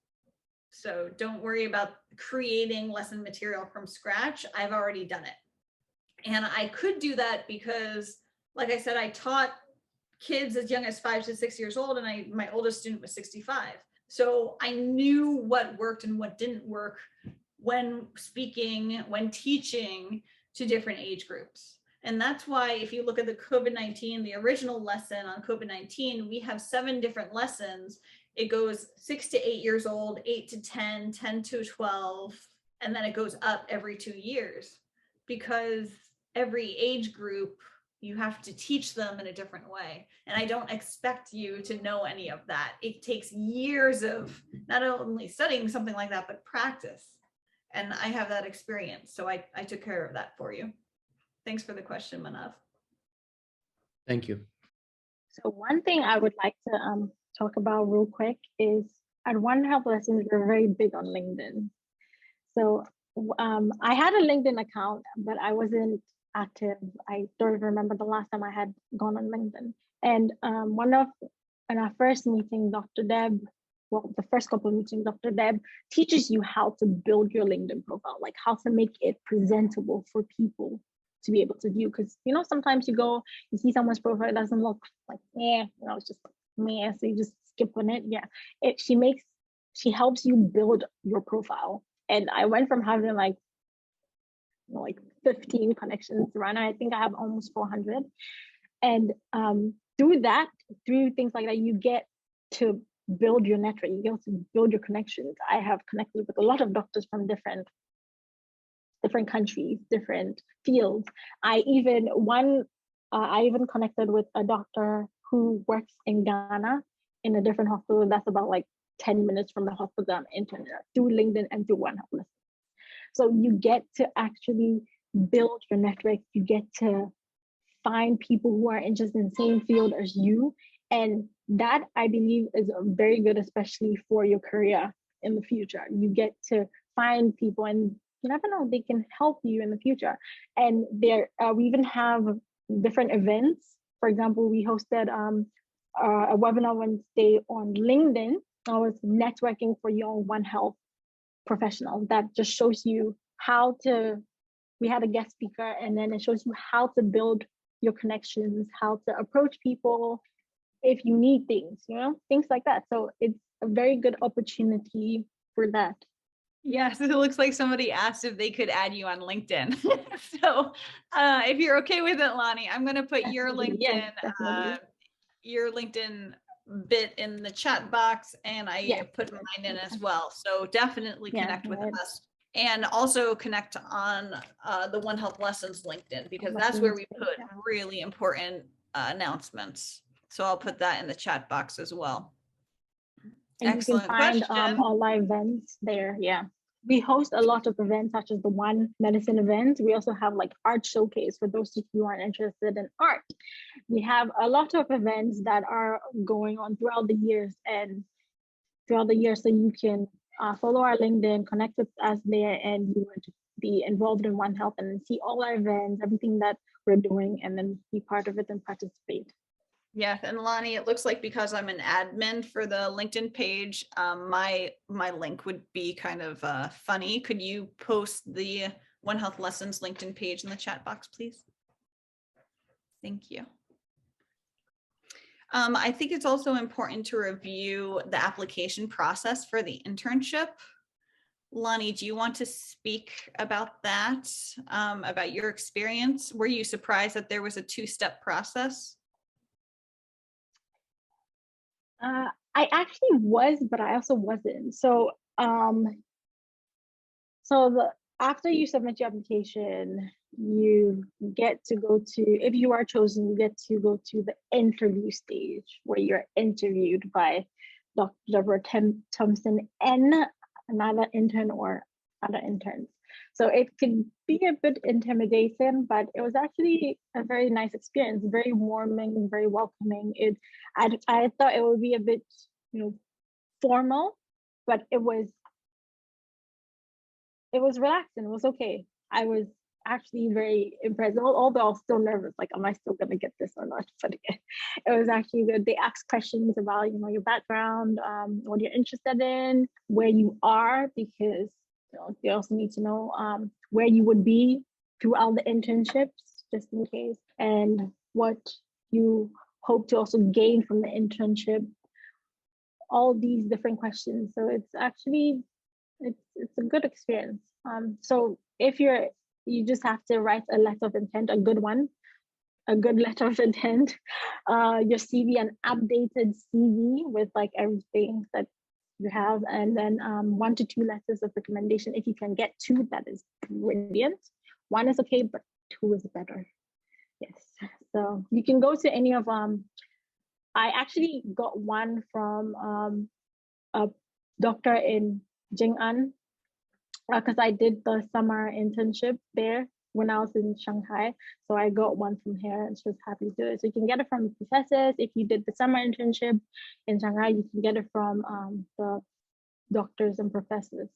So don't worry about creating lesson material from scratch. I've already done it. And I could do that because, like I said, I taught kids as young as 5 to 6 years old, and my oldest student was 65. So I knew what worked and what didn't work when speaking, when teaching to different age groups. And that's why if you look at the COVID-19, the original lesson on COVID-19, we have 7 different lessons. It goes 6 to 8 years old, 8 to 10, 10 to 12, and then it goes up every 2 years, because every age group, you have to teach them in a different way. And I don't expect you to know any of that. It takes years of not only studying something like that, but practice. And I have that experience. So I took care of that for you. Thanks for the question, Manav. Thank you. So one thing I would like to talk about real quick is at One Health Lessons, we're very big on LinkedIn. So I had a LinkedIn account, but I wasn't active. I don't remember the last time I had gone on LinkedIn. And in our first meeting, Dr. Deb, well, the first couple of meetings, Dr. Deb teaches you how to build your LinkedIn profile, like how to make it presentable for people to be able to view. Because, you know, sometimes you see someone's profile, it doesn't look like, it's just like, so you just skip on it. Yeah, she helps you build your profile. And I went from having like 15 connections around, I think I have almost 400. And through things like that, you get to build your network, you get to build your connections. I have connected with a lot of doctors from different countries, different fields. I even connected with a doctor who works in Ghana in a different hospital that's about like 10 minutes from the hospital I'm interning at, through LinkedIn and through One Health. So you get to actually build your network. You get to find people who are interested in the same field as you. And that, I believe, is very good, especially for your career in the future. You get to find people, and you never know, they can help you in the future. And we even have different events. For example, we hosted a webinar Wednesday on LinkedIn. I was networking for young One Health professionals. That just shows you we had a guest speaker, and then it shows you how to build your connections, how to approach people if you need things, things like that. So it's a very good opportunity for that. Yes, it looks like somebody asked if they could add you on LinkedIn. So if you're okay with it, Lonnie, I'm going to put your LinkedIn bit in the chat box, and I put mine in as well. So definitely connect with us, and also connect on the One Health Lessons LinkedIn, because that's where we put really important announcements. So I'll put that in the chat box as well. And excellent you can find question. all our events there. Yeah. We host a lot of events, such as the One Medicine event. We also have like art showcase for those of you who are interested in art. We have a lot of events that are going on throughout the year. So you can follow our LinkedIn, connect with us there, and you would be involved in One Health and see all our events, everything that we're doing, and then be part of it and participate. Yes, and Lonnie, it looks like because I'm an admin for the LinkedIn page, my link would be kind of funny. Could you post the One Health Lessons LinkedIn page in the chat box, please? Thank you. I think it's also important to review the application process for the internship. Lonnie, do you want to speak about that, about your experience? Were you surprised that there was a 2-step process? I actually was, but I also wasn't. So, after you submit your application, you get to go to, if you are chosen, you get to go to the interview stage, where you're interviewed by Dr. Thompson and another intern or other interns. So it could be a bit intimidating, but it was actually a very nice experience, very warming, very welcoming. I thought it would be a bit, formal, but it was relaxing. It was okay. I was actually very impressed, although I was still nervous, like, am I still gonna get this or not? But it was actually good. They asked questions about, your background, what you're interested in, where you are, because they also need to know where you would be throughout the internships, just in case, and what you hope to also gain from the internship. All these different questions. So it's actually it's a good experience. So if you just have to write a letter of intent, a good letter of intent, your CV, an updated CV with like everything that you have, and then 1 to 2 letters of recommendation. If you can get 2, that is brilliant. 1 is okay, but 2 is better. Yes. So you can go to any of I actually got one from a doctor in Jing'an, because I did the summer internship there when I was in Shanghai. So I got one from her and she was happy to do it. So you can get it from the professors. If you did the summer internship in Shanghai, you can get it from the doctors and professors.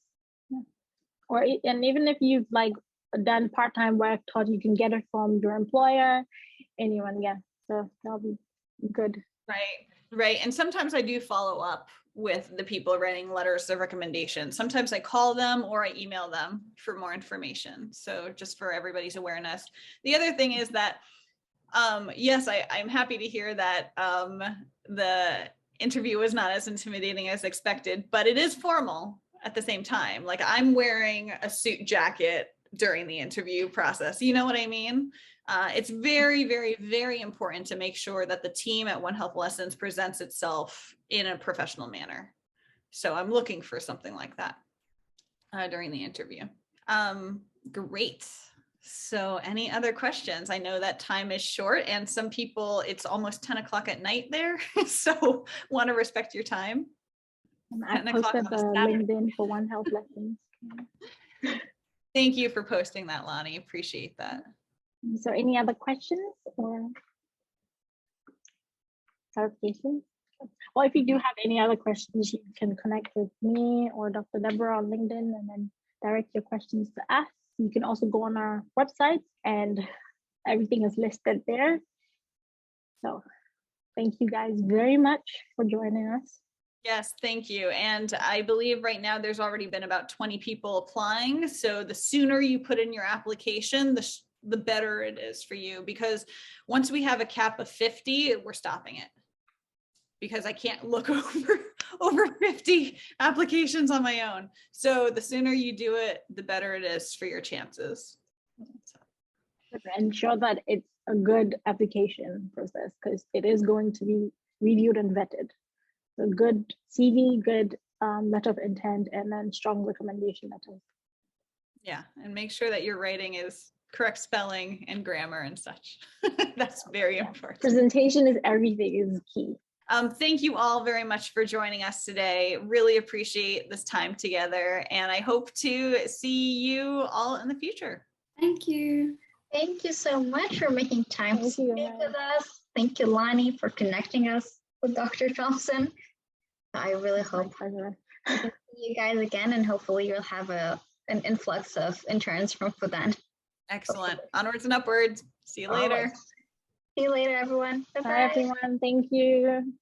Yeah. And even if you've like done part-time work, taught, you can get it from your employer, anyone. Yeah, so that'll be good. Right. And sometimes I do follow up with the people writing letters of recommendation. Sometimes I call them or I email them for more information. So just for everybody's awareness. The other thing is that, yes, I'm happy to hear that the interview was not as intimidating as expected, but it is formal at the same time. Like, I'm wearing a suit jacket during the interview process. You know what I mean? It's very, very, very important to make sure that the team at One Health Lessons presents itself in a professional manner. So I'm looking for something like that during the interview. Great. So any other questions? I know that time is short and some people, it's almost 10 o'clock at night there. So want to respect your time. And I posted the LinkedIn for One Health Lessons. Thank you for posting that, Lonnie. Appreciate that. So any other questions or clarifications? Well, if you do have any other questions, you can connect with me or Dr. Deborah on LinkedIn and then direct your questions to us. You can also go on our website and everything is listed there. So thank you guys very much for joining us. Yes, thank you. And I believe right now there's already been about 20 people applying. So the sooner you put in your application, the better it is for you, because once we have a cap of 50, we're stopping it, because I can't look over 50 applications on my own. So the sooner you do it, the better it is for your chances. Ensure that it's a good application process, because it is going to be reviewed and vetted. So good CV, good letter of intent, and then strong recommendation letters. Yeah, and make sure that your writing is correct spelling and grammar and such. That's very important. Presentation is everything, is key. Thank you all very much for joining us today. Really appreciate this time together, and I hope to see you all in the future. Thank you. Thank you so much for making time to speak with us. Thank you, Lonnie, for connecting us with Dr. Thompson. I really hope we can see you guys again, and hopefully you'll have an influx of interns from Fudan. Excellent. Onwards and upwards. See you later. See you later, everyone. Bye-bye. Bye, everyone. Thank you.